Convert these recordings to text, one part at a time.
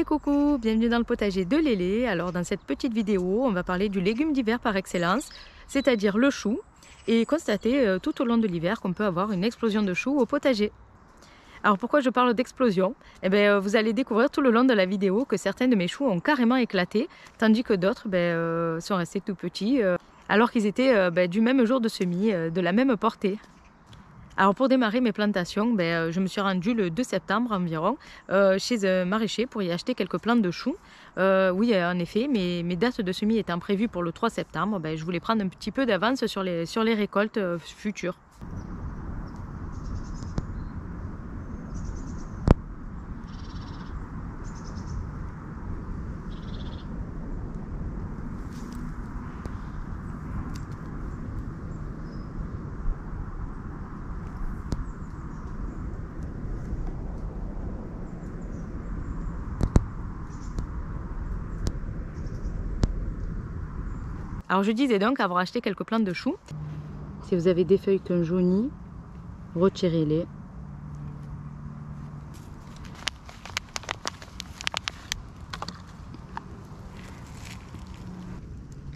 Et coucou, bienvenue dans le potager de Lélé. Alors dans cette petite vidéo, on va parler du légume d'hiver par excellence, c'est-à-dire le chou, et constater tout au long de l'hiver qu'on peut avoir une explosion de choux au potager. Alors pourquoi je parle d'explosion? Eh bien, vous allez découvrir tout le long de la vidéo que certains de mes choux ont carrément éclaté, tandis que d'autres sont restés tout petits, alors qu'ils étaient du même jour de semis, de la même portée. Alors pour démarrer mes plantations, je me suis rendue le 2 septembre environ chez un maraîcher pour y acheter quelques plantes de choux. Oui, en effet, mes dates de semis étant prévues pour le 3 septembre, je voulais prendre un petit peu d'avance sur les récoltes futures. Alors je disais donc avoir acheté quelques plantes de choux. Si vous avez des feuilles qui ont jauni, retirez-les.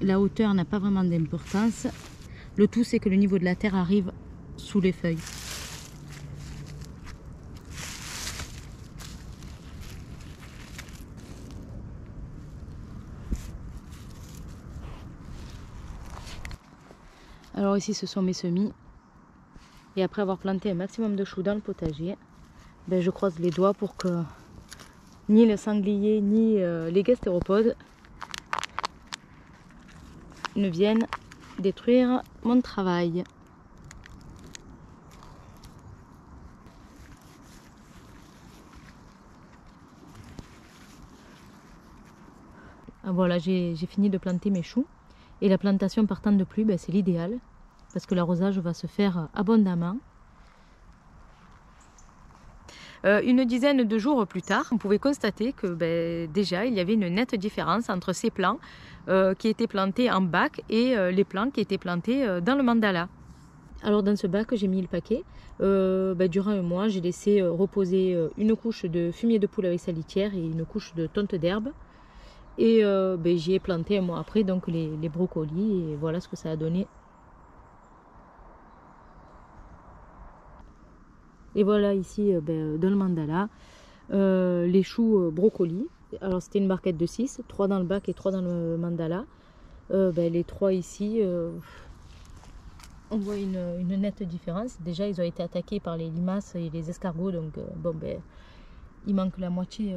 La hauteur n'a pas vraiment d'importance. Le tout c'est que le niveau de la terre arrive sous les feuilles. Alors ici ce sont mes semis, et après avoir planté un maximum de choux dans le potager, je croise les doigts pour que ni le sanglier ni les gastéropodes ne viennent détruire mon travail. Voilà, j'ai fini de planter mes choux. Et la plantation partant de pluie, c'est l'idéal, parce que l'arrosage va se faire abondamment. Une dizaine de jours plus tard, on pouvait constater que déjà il y avait une nette différence entre ces plants qui étaient plantés en bac et les plants qui étaient plantés dans le mandala. Alors dans ce bac, j'ai mis le paquet. Durant un mois, j'ai laissé reposer une couche de fumier de poule avec sa litière et une couche de tonte d'herbe. Et j'y ai planté un mois après donc les brocolis, et voilà ce que ça a donné. Et voilà ici dans le mandala les choux brocolis. Alors c'était une barquette de 6, 3 dans le bac et 3 dans le mandala. Les 3 ici, on voit une nette différence. Déjà ils ont été attaqués par les limaces et les escargots, donc il manque la moitié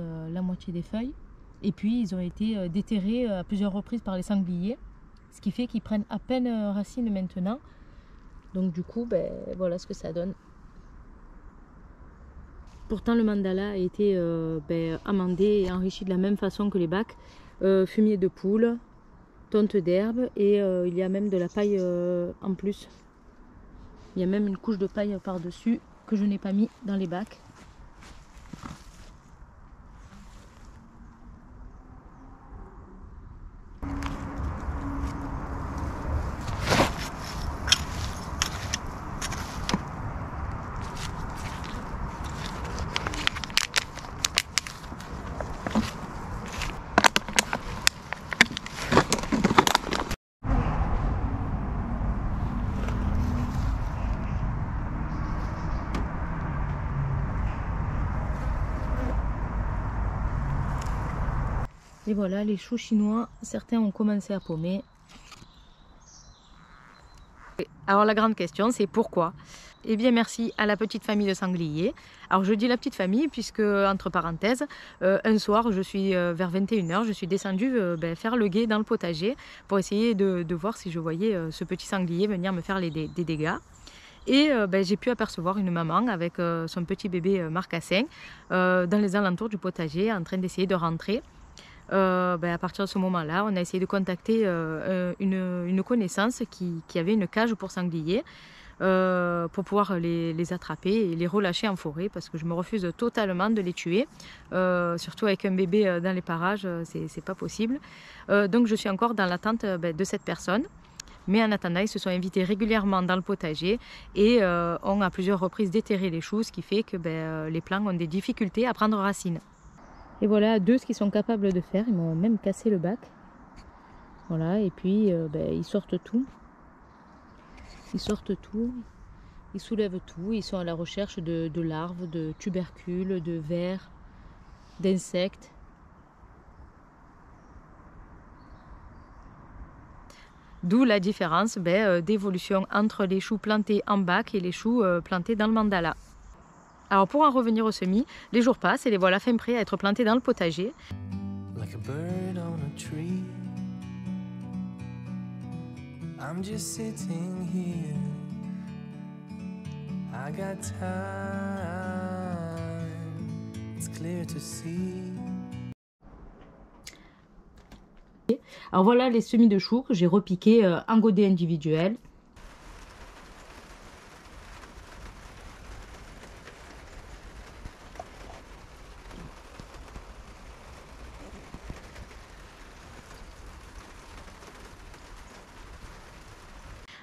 des feuilles. Et puis ils ont été déterrés à plusieurs reprises par les sangliers, ce qui fait qu'ils prennent à peine racine maintenant. Donc du coup, voilà ce que ça donne. Pourtant le mandala a été amendé et enrichi de la même façon que les bacs. Fumier de poule, tonte d'herbe, et il y a même de la paille en plus. Il y a même une couche de paille par-dessus que je n'ai pas mis dans les bacs. Et voilà, les choux chinois, certains ont commencé à pommer. Alors la grande question, c'est pourquoi? Eh bien merci à la petite famille de sangliers. Alors je dis la petite famille puisque, entre parenthèses, un soir, je suis vers 21 h, je suis descendue faire le guet dans le potager pour essayer de voir si je voyais ce petit sanglier venir me faire des dégâts. Et j'ai pu apercevoir une maman avec son petit bébé marcassin dans les alentours du potager en train d'essayer de rentrer. À partir de ce moment-là, on a essayé de contacter une connaissance qui avait une cage pour sangliers pour pouvoir les attraper et les relâcher en forêt, parce que je me refuse totalement de les tuer, surtout avec un bébé dans les parages, c'est pas possible. Donc je suis encore dans l'attente de cette personne. Mais en attendant, ils se sont invités régulièrement dans le potager et ont à plusieurs reprises déterré les choux, ce qui fait que les plants ont des difficultés à prendre racine. Et voilà deux ce qu'ils sont capables de faire. Ils m'ont même cassé le bac. Voilà, et puis ils sortent tout. Ils sortent tout. Ils soulèvent tout. Ils sont à la recherche de larves, de tubercules, de vers, d'insectes. D'où la différence d'évolution entre les choux plantés en bac et les choux plantés dans le mandala. Alors pour en revenir au semis, les jours passent et les voilà fin prêts à être plantés dans le potager. Like a bird on a tree. I'm just sitting here. I got time. It's clear to see. Alors voilà les semis de choux que j'ai repiqués en godets individuels.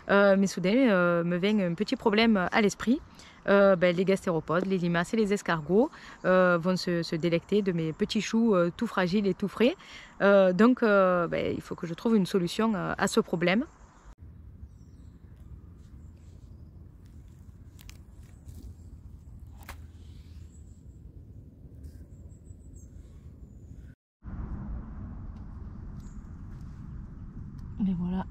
Mais soudain me vient un petit problème à l'esprit. Les gastéropodes, les limaces et les escargots vont se délecter de mes petits choux tout fragiles et tout frais. Donc il faut que je trouve une solution à ce problème. Mais voilà.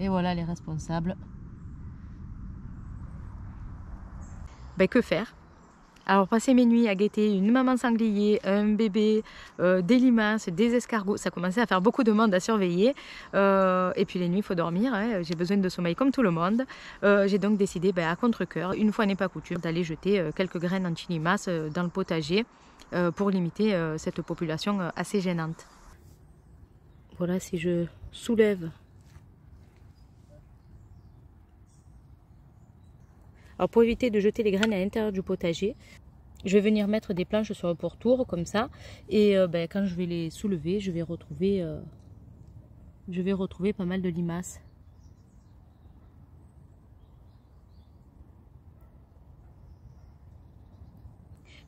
Et voilà les responsables. Que faire? Alors passer mes nuits à guetter une maman sanglier, un bébé, des limaces, des escargots, ça commençait à faire beaucoup de monde à surveiller. Et puis les nuits il faut dormir, hein. J'ai besoin de sommeil comme tout le monde. J'ai donc décidé à contre-cœur, une fois n'est pas coutume, d'aller jeter quelques graines anti-limaces dans le potager pour limiter cette population assez gênante. Voilà, si je soulève. Alors pour éviter de jeter les graines à l'intérieur du potager, je vais venir mettre des planches sur le pourtour comme ça. Et quand je vais les soulever, je vais retrouver pas mal de limaces.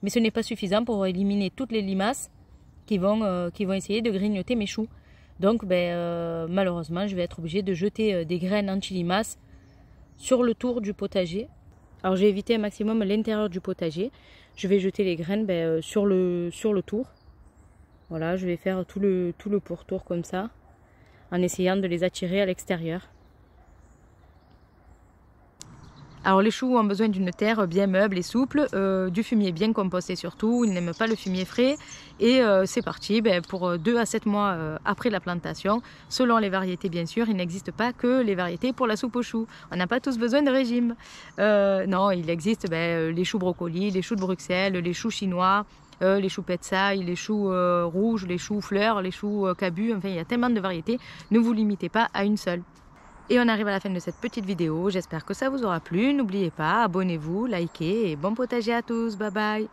Mais ce n'est pas suffisant pour éliminer toutes les limaces qui vont essayer de grignoter mes choux. Donc malheureusement, je vais être obligée de jeter des graines anti-limaces sur le tour du potager. Alors j'ai évité un maximum l'intérieur du potager. Je vais jeter les graines sur le tour. Voilà, je vais faire tout le pourtour comme ça, en essayant de les attirer à l'extérieur. Alors les choux ont besoin d'une terre bien meuble et souple, du fumier bien composté surtout, ils n'aiment pas le fumier frais. Et c'est parti pour 2 à 7 mois après la plantation. Selon les variétés bien sûr, il n'existe pas que les variétés pour la soupe aux choux. On n'a pas tous besoin de régime. Non, il existe les choux brocolis, les choux de Bruxelles, les choux chinois, les choux petsaï, les choux rouges, les choux fleurs, les choux cabus, enfin il y a tellement de variétés. Ne vous limitez pas à une seule. Et on arrive à la fin de cette petite vidéo, j'espère que ça vous aura plu. N'oubliez pas, abonnez-vous, likez et bon potager à tous, bye bye.